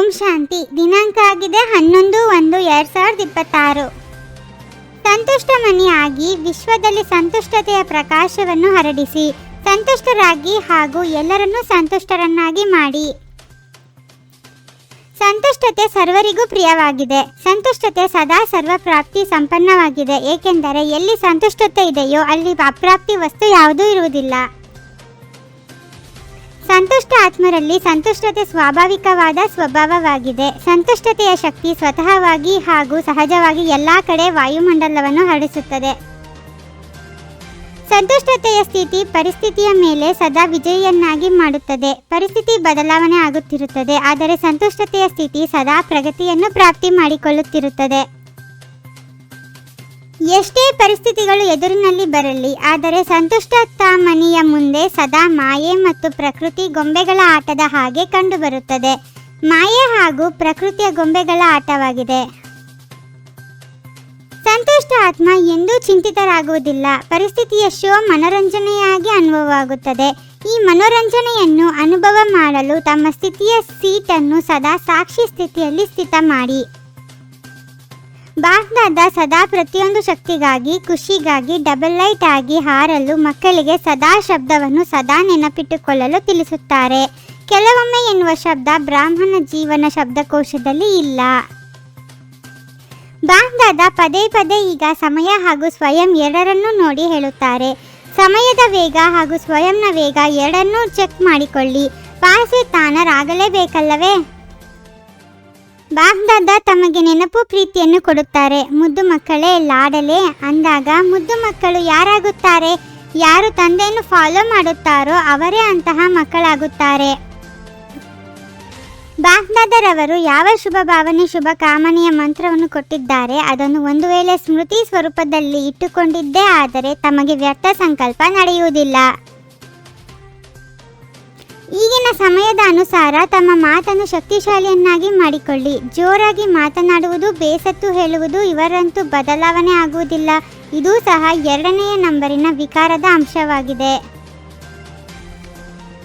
ಓಂ ಶಾಂತಿ. ದಿನಾಂಕ ಆಗಿದೆ 11/1/2026. ಸಂತುಷ್ಟ ಮನಿ ಆಗಿ ವಿಶ್ವದಲ್ಲಿ ಸಂತುಷ್ಟತೆಯ ಪ್ರಕಾಶವನ್ನು ಹರಡಿಸಿ, ಸಂತುಷ್ಟರಾಗಿ ಹಾಗೂ ಎಲ್ಲರನ್ನೂ ಸಂತುಷ್ಟರನ್ನಾಗಿ ಮಾಡಿ. ಸಂತುಷ್ಟತೆ ಸರ್ವರಿಗೂ ಪ್ರಿಯವಾಗಿದೆ. ಸಂತುಷ್ಟತೆ ಸದಾ ಸರ್ವಪ್ರಾಪ್ತಿ ಸಂಪನ್ನವಾಗಿದೆ, ಏಕೆಂದರೆ ಎಲ್ಲಿ ಸಂತುಷ್ಟತೆ ಇದೆಯೋ ಅಲ್ಲಿ ಅಪ್ರಾಪ್ತಿ ವಸ್ತು ಯಾವುದೂ ಇರುವುದಿಲ್ಲ. ಸಂತುಷ್ಟ ಆತ್ಮರಲ್ಲಿ ಸಂತುಷ್ಟತೆ ಸ್ವಾಭಾವಿಕವಾದ ಸ್ವಭಾವವಾಗಿದೆ. ಸಂತುಷ್ಟತೆಯ ಶಕ್ತಿ ಸ್ವತಃವಾಗಿ ಹಾಗೂ ಸಹಜವಾಗಿ ಎಲ್ಲ ಕಡೆ ವಾಯುಮಂಡಲವನ್ನು ಹರಡಿಸುತ್ತದೆ. ಸಂತುಷ್ಟತೆಯ ಸ್ಥಿತಿ ಪರಿಸ್ಥಿತಿಯ ಮೇಲೆ ಸದಾ ವಿಜಯಿಯನ್ನಾಗಿ ಮಾಡುತ್ತದೆ. ಪರಿಸ್ಥಿತಿ ಬದಲಾವಣೆ ಆಗುತ್ತಿರುತ್ತದೆ, ಆದರೆ ಸಂತುಷ್ಟತೆಯ ಸ್ಥಿತಿ ಸದಾ ಪ್ರಗತಿಯನ್ನು ಪ್ರಾಪ್ತಿ ಮಾಡಿಕೊಳ್ಳುತ್ತಿರುತ್ತದೆ. ಎಷ್ಟೇ ಪರಿಸ್ಥಿತಿಗಳು ಎದುರಿನಲ್ಲಿ ಬರಲಿ, ಆದರೆ ಸಂತುಷ್ಟತಾ ಮನಿಯ ಮುಂದೆ ಸದಾ ಮಾಯೆ ಮತ್ತು ಪ್ರಕೃತಿ ಗೊಂಬೆಗಳ ಆಟದ ಹಾಗೆ ಕಂಡುಬರುತ್ತದೆ. ಮಾಯೆ ಹಾಗೂ ಪ್ರಕೃತಿಯ ಗೊಂಬೆಗಳ ಆಟವಾಗಿದೆ. ಸಂತುಷ್ಟ ಆತ್ಮ ಎಂದೂ ಚಿಂತಿತರಾಗುವುದಿಲ್ಲ. ಪರಿಸ್ಥಿತಿಯ ಶೋ ಮನೋರಂಜನೆಯಾಗಿ ಅನುಭವವಾಗುತ್ತದೆ. ಈ ಮನೋರಂಜನೆಯನ್ನು ಅನುಭವ ಮಾಡಲು ತಮ್ಮ ಸ್ಥಿತಿಯ ಸೀಟನ್ನು ಸದಾ ಸಾಕ್ಷಿ ಸ್ಥಿತಿಯಲ್ಲಿ ಸ್ಥಿತ ಮಾಡಿ. ಬಾಗ್ದಾದ ಸದಾ ಪ್ರತಿಯೊಂದು ಶಕ್ತಿಗಾಗಿ, ಖುಷಿಗಾಗಿ, ಡಬಲ್ ಲೈಟ್ ಆಗಿ ಹಾರಲು ಮಕ್ಕಳಿಗೆ ಸದಾ ಶಬ್ದವನ್ನು ಸದಾ ನೆನಪಿಟ್ಟುಕೊಳ್ಳಲು ತಿಳಿಸುತ್ತಾರೆ. ಕೆಲವೊಮ್ಮೆ ಎನ್ನುವ ಶಬ್ದ ಬ್ರಾಹ್ಮಣ ಜೀವನ ಶಬ್ದಕೋಶದಲ್ಲಿ ಇಲ್ಲ. ಬಾಗ್ದಾದ ಪದೇ ಪದೇ ಈಗ ಸಮಯ ಹಾಗೂ ಸ್ವಯಂ ಎರಡನ್ನೂ ನೋಡಿ ಹೇಳುತ್ತಾರೆ. ಸಮಯದ ವೇಗ ಹಾಗೂ ಸ್ವಯಂನ ವೇಗ ಎರಡನ್ನೂ ಚೆಕ್ ಮಾಡಿಕೊಳ್ಳಿ. ಪಾಸ್ವಿತಾನರಾಗಲೇಬೇಕಲ್ಲವೇ? ಬಾಗ್ದಾದ ತಮಗೆ ನೆನಪು ಪ್ರೀತಿಯನ್ನು ಕೊಡುತ್ತಾರೆ. ಮುದ್ದು ಮಕ್ಕಳೇ ಲಾಡಲೆ ಅಂದಾಗ ಮುದ್ದು ಮಕ್ಕಳು ಯಾರಾಗುತ್ತಾರೆ? ಯಾರು ತಂದೆಯನ್ನು ಫಾಲೋ ಮಾಡುತ್ತಾರೋ ಅವರೇ ಅಂತಹ ಮಕ್ಕಳಾಗುತ್ತಾರೆ. ಬಾಗ್ದಾದರವರು ಯಾವ ಶುಭ ಭಾವನೆ ಶುಭ ಕಾಮನೆಯ ಮಂತ್ರವನ್ನು ಕೊಟ್ಟಿದ್ದಾರೆ ಅದನ್ನು ಒಂದು ವೇಳೆ ಸ್ಮೃತಿ ಸ್ವರೂಪದಲ್ಲಿ ಇಟ್ಟುಕೊಂಡಿದ್ದೇ ಆದರೆ ತಮಗೆ ವ್ಯರ್ಥ ಸಂಕಲ್ಪ ನಡೆಯುವುದಿಲ್ಲ. ಈಗಿನ ಸಮಯದ ಅನುಸಾರ ತಮ್ಮ ಮಾತನ್ನು ಶಕ್ತಿಶಾಲಿಯನ್ನಾಗಿ ಮಾಡಿಕೊಳ್ಳಿ. ಜೋರಾಗಿ ಮಾತನಾಡುವುದು, ಬೇಸತ್ತು ಹೇಳುವುದು ಇವರಂತೂ ಬದಲಾವಣೆ ಆಗುವುದಿಲ್ಲ. ಇದೂ ಸಹ ಎರಡನೆಯ ನಂಬರಿನ ವಿಕಾರದ ಅಂಶವಾಗಿದೆ.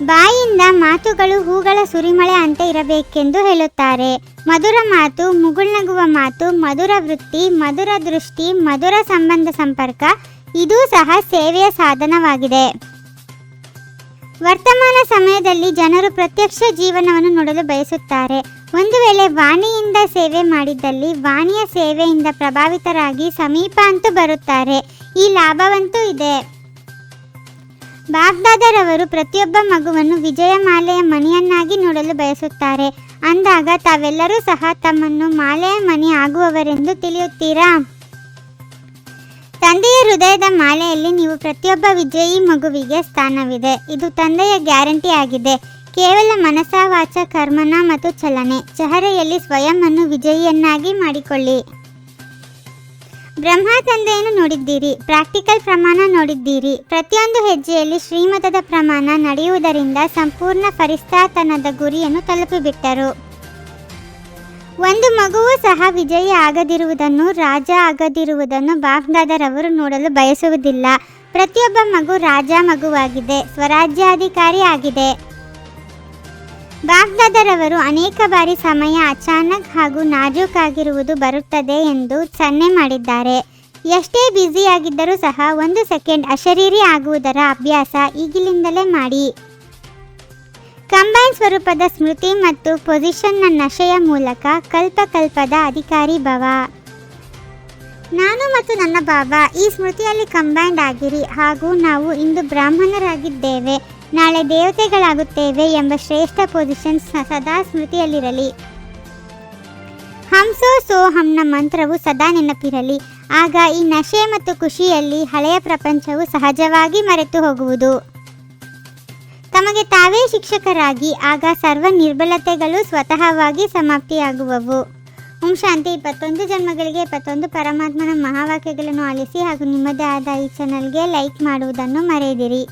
ಬಾಯಿಂದ ಮಾತುಗಳು ಹೂಗಳ ಸುರಿಮಳೆ ಅಂತ ಇರಬೇಕೆಂದು ಹೇಳುತ್ತಾರೆ. ಮಧುರ ಮಾತು, ಮುಗುಳ್ನಗುವ ಮಾತು, ಮಧುರ ವೃತ್ತಿ, ಮಧುರ ದೃಷ್ಟಿ, ಮಧುರ ಸಂಬಂಧ ಸಂಪರ್ಕ ಇದೂ ಸಹ ಸೇವೆಯ ಸಾಧನವಾಗಿದೆ. ವರ್ತಮಾನ ಸಮಯದಲ್ಲಿ ಜನರು ಪ್ರತ್ಯಕ್ಷ ಜೀವನವನ್ನು ನೋಡಲು ಬಯಸುತ್ತಾರೆ. ಒಂದು ವೇಳೆ ವಾಣಿಯಿಂದ ಸೇವೆ ಮಾಡಿದ್ದಲ್ಲಿ ವಾಣಿಯ ಸೇವೆಯಿಂದ ಪ್ರಭಾವಿತರಾಗಿ ಸಮೀಪ ಅಂತೂ ಬರುತ್ತಾರೆ. ಈ ಲಾಭವಂತೂ ಇದೆ. ಬಾಗ್ದಾದರವರು ಪ್ರತಿಯೊಬ್ಬ ಮಗುವನ್ನು ವಿಜಯಮಾಲೆಯ ಮಣಿಯನ್ನಾಗಿ ನೋಡಲು ಬಯಸುತ್ತಾರೆ. ಅಂದಾಗ ತಾವೆಲ್ಲರೂ ಸಹ ತಮ್ಮನ್ನು ಮಾಲೆಯ ಮಣಿ ಆಗುವವರೆಂದು ತಿಳಿಯುತ್ತೀರಾ? ತಂದೆಯ ಹೃದಯದ ಮಾಲೆಯಲ್ಲಿ ನೀವು ಪ್ರತಿಯೊಬ್ಬ ವಿಜಯಿ ಮಗುವಿಗೆ ಸ್ಥಾನವಿದೆ. ಇದು ತಂದೆಯ ಗ್ಯಾರಂಟಿ ಆಗಿದೆ. ಕೇವಲ ಮನಸ, ವಾಚ, ಕರ್ಮನ ಮತ್ತು ಚಹರೆಯಲ್ಲಿ ಸ್ವಯಂ ಅನ್ನು ವಿಜಯಿಯನ್ನಾಗಿ ಮಾಡಿಕೊಳ್ಳಿ. ಬ್ರಹ್ಮ ತಂದೆಯನ್ನು ನೋಡಿದ್ದೀರಿ, ಪ್ರಾಕ್ಟಿಕಲ್ ಪ್ರಮಾಣ ನೋಡಿದ್ದೀರಿ. ಪ್ರತಿಯೊಂದು ಹೆಜ್ಜೆಯಲ್ಲಿ ಶ್ರೀಮತದ ಪ್ರಮಾಣ ನಡೆಯುವುದರಿಂದ ಸಂಪೂರ್ಣ ಫರಿಸ್ತಾತನದ ಗುರಿಯನ್ನು ತಲುಪಿಬಿಟ್ಟರು. ಒಂದು ಮಗುವೂ ಸಹ ವಿಜಯಿ ಆಗದಿರುವುದನ್ನು, ರಾಜ ಆಗದಿರುವುದನ್ನು ಬಾಗ್ದಾದರವರು ನೋಡಲು ಬಯಸುವುದಿಲ್ಲ. ಪ್ರತಿಯೊಬ್ಬ ಮಗು ರಾಜ ಮಗುವಾಗಿದೆ, ಸ್ವರಾಜ್ಯಾಧಿಕಾರಿ ಆಗಿದೆ. ಬಾಗ್ದಾದರವರು ಅನೇಕ ಬಾರಿ ಸಮಯ ಅಚಾನಕ್ ಹಾಗೂ ನಾಜೂಕಾಗಿರುವುದು ಬರುತ್ತದೆ ಎಂದು ಸನ್ನೆ ಮಾಡಿದ್ದಾರೆ. ಎಷ್ಟೇ ಬ್ಯುಸಿಯಾಗಿದ್ದರೂ ಸಹ 1 ಸೆಕೆಂಡ್ ಅಶರೀರಿ ಆಗುವುದರ ಅಭ್ಯಾಸ ಈಗಿನಿಂದಲೇ ಮಾಡಿ. ಕಂಬೈನ್ ಸ್ವರೂಪದ ಸ್ಮೃತಿ ಮತ್ತು ಪೊಸಿಷನ್ನ ನಶೆಯ ಮೂಲಕ ಕಲ್ಪಕಲ್ಪದ ಅಧಿಕಾರಿ ಭವ. ನಾನು ಮತ್ತು ನನ್ನ ಬಾಬಾ ಈ ಸ್ಮೃತಿಯಲ್ಲಿ ಕಂಬೈನ್ಡ್ ಆಗಿರಿ ಹಾಗೂ ನಾವು ಇಂದು ಬ್ರಾಹ್ಮಣರಾಗಿದ್ದೇವೆ, ನಾಳೆ ದೇವತೆಗಳಾಗುತ್ತೇವೆ ಎಂಬ ಶ್ರೇಷ್ಠ ಪೊಸಿಷನ್ ಸದಾ ಸ್ಮೃತಿಯಲ್ಲಿರಲಿ. ಹಂಸೋ ಸೋಹಂನ ಮಂತ್ರವು ಸದಾ ನೆನಪಿರಲಿ. ಆಗ ಈ ನಶೆ ಮತ್ತು ಖುಷಿಯಲ್ಲಿ ಹಳೆಯ ಪ್ರಪಂಚವು ಸಹಜವಾಗಿ ಮರೆತು ಹೋಗುವುದು. ತಮಗೆ ತಾವೇ ಶಿಕ್ಷಕರಾಗಿ ಆಗ ಸರ್ವ ನಿರ್ಬಲತೆಗಳು ಸ್ವತಃವಾಗಿ ಸಮಾಪ್ತಿಯಾಗುವವು. ಓಂ ಶಾಂತಿ. 21 ಜನ್ಮಗಳಿಗೆ 21 ಪರಮಾತ್ಮನ ಮಹಾವಾಕ್ಯಗಳನ್ನು ಆಲಿಸಿ ಹಾಗೂ ನಿಮ್ಮದೇ ಆದ ಈ ಚಾನಲ್ಗೆ ಲೈಕ್ ಮಾಡುವುದನ್ನು ಮರೆಯದಿರಿ.